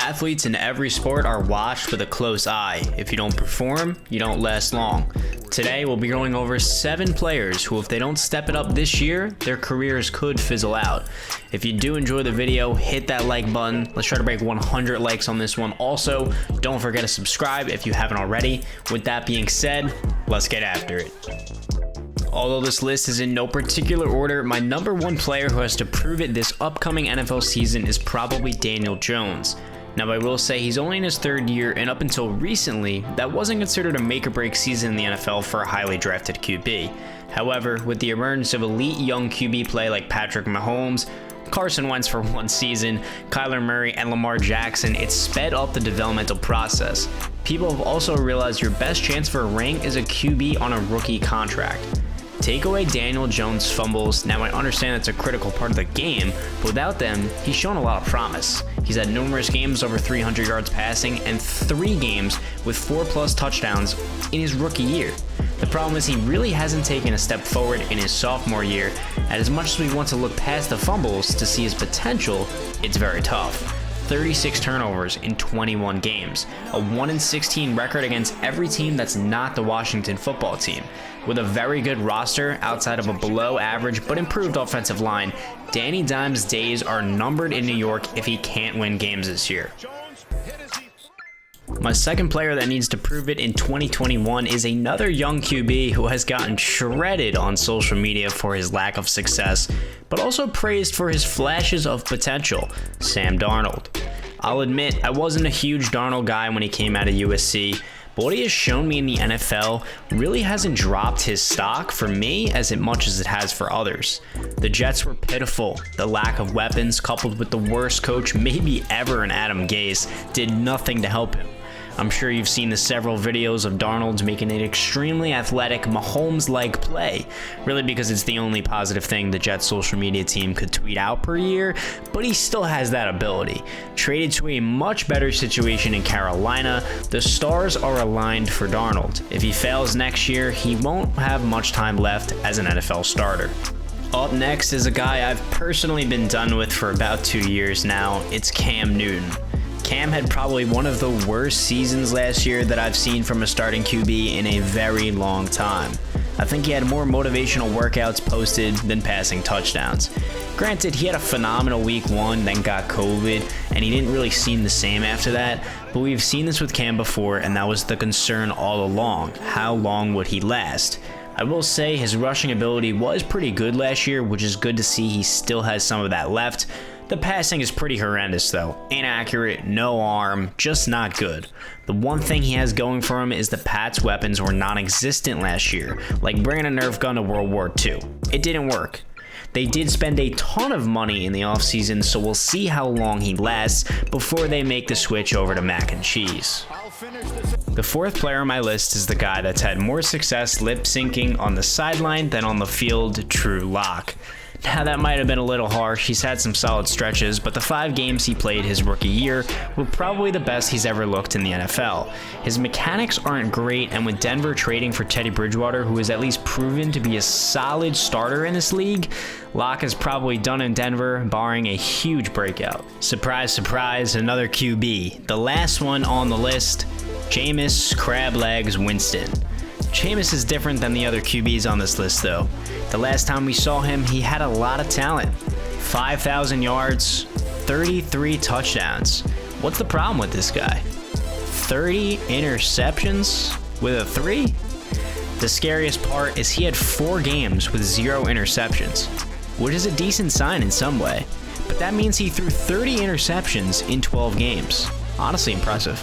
Athletes in every sport are watched with a close eye. If you don't perform, you don't last long. Today, we'll be going over 7 players who, if they don't step it up this year, their careers could fizzle out. If you do enjoy the video, hit that like button. Let's try to break 100 likes on this one. Also, don't forget to subscribe if you haven't already. With that being said, let's get after it. Although this list is in no particular order, my number 1 player who has to prove it this upcoming NFL season is probably Daniel Jones. Now, I will say he's only in his 3rd year, and up until recently, that wasn't considered a make-or-break season in the NFL for a highly drafted QB. However, with the emergence of elite young QB play like Patrick Mahomes, Carson Wentz for 1 season, Kyler Murray, and Lamar Jackson, it sped up the developmental process. People have also realized your best chance for a ring is a QB on a rookie contract. Take away Daniel Jones' fumbles. Now, I understand that's a critical part of the game, but without them, he's shown a lot of promise. He's had numerous games over 300 yards passing and 3 games with 4+ touchdowns in his rookie year. The problem is he really hasn't taken a step forward in his sophomore year, and as much as we want to look past the fumbles to see his potential, it's very tough. 36 turnovers in 21 games, a 1-16 record against every team that's not the Washington football team. With a very good roster outside of a below average but improved offensive line, Danny Dimes' days are numbered in New York if he can't win games this year. My second player that needs to prove it in 2021 is another young QB who has gotten shredded on social media for his lack of success, but also praised for his flashes of potential, Sam Darnold. I'll admit, I wasn't a huge Darnold guy when he came out of USC, but what he has shown me in the NFL really hasn't dropped his stock for me as much as it has for others. The Jets were pitiful. The lack of weapons, coupled with the worst coach maybe ever in Adam Gase, did nothing to help him. I'm sure you've seen the several videos of Darnold making an extremely athletic, Mahomes-like play, really because it's the only positive thing the Jets social media team could tweet out per year, but he still has that ability. Traded to a much better situation in Carolina, the stars are aligned for Darnold. If he fails next year, he won't have much time left as an NFL starter. Up next is a guy I've personally been done with for about 2 years now. It's Cam Newton. Cam had probably one of the worst seasons last year that I've seen from a starting QB in a very long time. I think he had more motivational workouts posted than passing touchdowns. Granted, he had a phenomenal week 1, then got COVID, and he didn't really seem the same after that, but we've seen this with Cam before, and that was the concern all along. How long would he last? I will say his rushing ability was pretty good last year, which is good to see he still has some of that left. The passing is pretty horrendous though. Inaccurate, no arm, just not good. The one thing he has going for him is the Pats' weapons were non-existent last year, like bringing a Nerf gun to World War II. It didn't work. They did spend a ton of money in the offseason, so we'll see how long he lasts before they make the switch over to mac and cheese. The 4th player on my list is the guy that's had more success lip-syncing on the sideline than on the field, Drew Lock. Now, that might have been a little harsh. He's had some solid stretches, but the 5 games he played his rookie year were probably the best he's ever looked in the NFL. His mechanics aren't great, and with Denver trading for Teddy Bridgewater, who is at least proven to be a solid starter in this league, Locke is probably done in Denver, barring a huge breakout. Surprise, surprise, another QB. The last one on the list, Jameis Crab Legs Winston. Jameis is different than the other QBs on this list though. The last time we saw him, he had a lot of talent. 5,000 yards, 33 touchdowns. What's the problem with this guy? 30 interceptions with a 3? The scariest part is he had 4 games with 0 interceptions, which is a decent sign in some way. But that means he threw 30 interceptions in 12 games. Honestly impressive.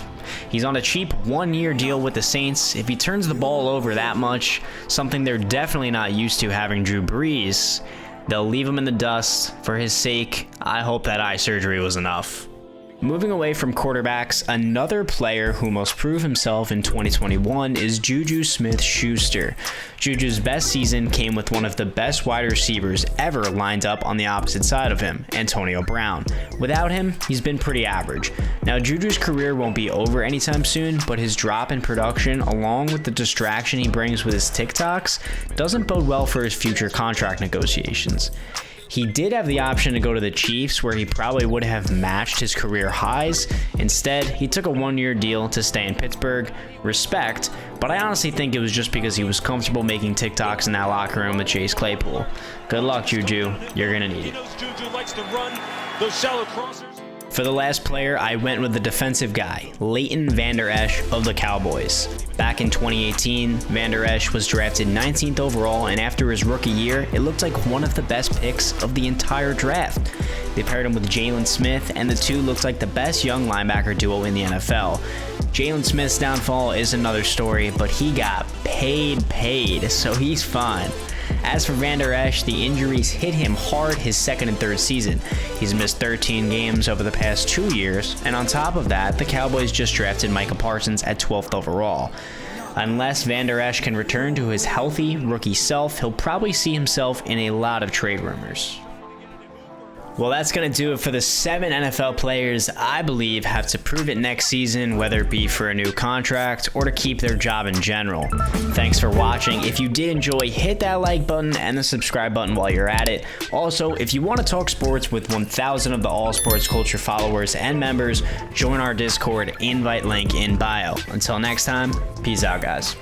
He's on a cheap 1-year deal with the Saints. If he turns the ball over that much, something they're definitely not used to having Drew Brees, they'll leave him in the dust. For his sake, I hope that eye surgery was enough. Moving away from quarterbacks, another player who must prove himself in 2021 is Juju SmithSchuster. Juju's best season came with one of the best wide receivers ever lined up on the opposite side of him, Antonio Brown. Without him, he's been pretty average. Now, Juju's career won't be over anytime soon, but his drop in production, along with the distraction he brings with his TikToks, doesn't bode well for his future contract negotiations. He did have the option to go to the Chiefs, where he probably would have matched his career highs. Instead, he took a one-year deal to stay in Pittsburgh. Respect, but I honestly think it was just because he was comfortable making TikToks in that locker room with Chase Claypool. Good luck, Juju. You're gonna need it. Juju likes to run those shallow crossers. For the last player, I went with the defensive guy, Leighton Vander Esch of the Cowboys. Back in 2018, Vander Esch was drafted 19th overall, and after his rookie year, it looked like one of the best picks of the entire draft. They paired him with Jalen Smith, and the two looked like the best young linebacker duo in the NFL. Jalen Smith's downfall is another story, but he got paid, so he's fine. As for Vander Esch, the injuries hit him hard his second and third season. He's missed 13 games over the past 2 years, and on top of that, the Cowboys just drafted Micah Parsons at 12th overall. Unless Vander Esch can return to his healthy rookie self, he'll probably see himself in a lot of trade rumors. Well, that's going to do it for the 7 NFL players I believe have to prove it next season, whether it be for a new contract or to keep their job in general. Thanks for watching. If you did enjoy, hit that like button and the subscribe button while you're at it. Also, if you want to talk sports with 1,000 of the All Sports Culture followers and members, join our Discord, invite link in bio. Until next time, peace out, guys.